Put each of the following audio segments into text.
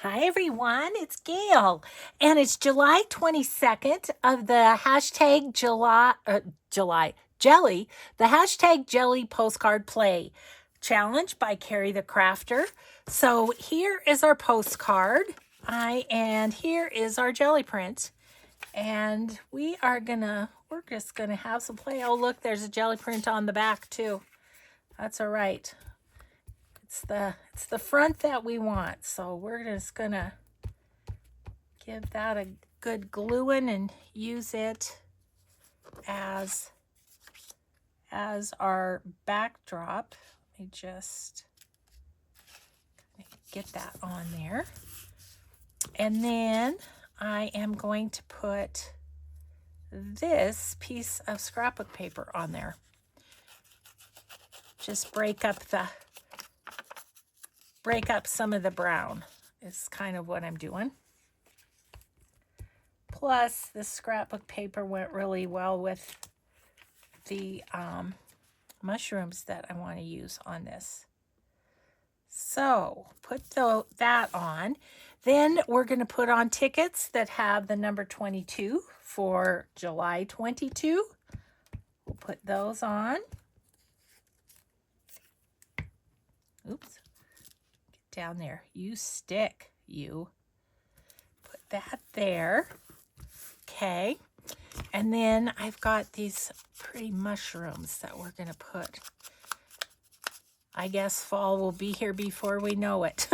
Hi everyone, it's Gail, and it's July 22nd of the hashtag Jelly, the hashtag Jelly Postcard Play challenge by Ceri the Crafter. So here is our postcard, and here is our jelly print, and we're just gonna have some play. Oh look, there's a jelly print on the back too. That's all right. It's the front that we want. So we're just gonna give that a good gluing and use it as our backdrop. Let me just get that on there. And then I am going to put this piece of scrapbook paper on there. Just break up some of the brown is kind of what I'm doing. Plus, the scrapbook paper went really well with the mushrooms that I want to use on this. So, put that on. Then we're going to put on tickets that have the number 22 for July 22. We'll put those on. Oops. Down there. You stick, you. Put that there. Okay. And then I've got these pretty mushrooms that we're going to put. I guess fall will be here before we know it.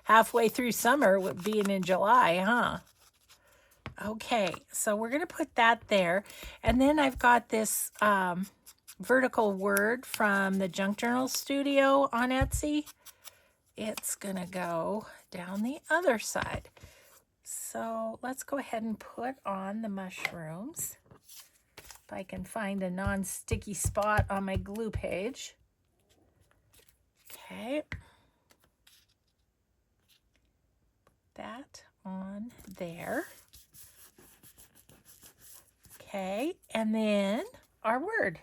Halfway through summer, being in July, huh? Okay, so we're going to put that there. And then I've got this vertical word from the Junk Journal Studio on Etsy. It's going to go down the other side. So let's go ahead and put on the mushrooms. If I can find a non-sticky spot on my glue page. Okay. That on there. Okay, and then our word.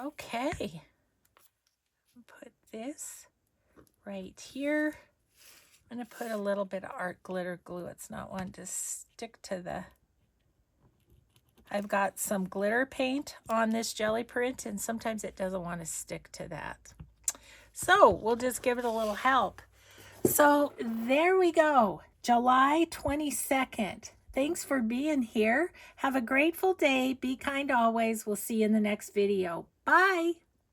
Okay. Put this right here. I'm going to put a little bit of art glitter glue. It's not one to stick to the... I've got some glitter paint on this jelly print, and sometimes it doesn't want to stick to that. So we'll just give it a little help. So there we go. July 22nd. Thanks for being here. Have a grateful day. Be kind always. We'll see you in the next video. Bye.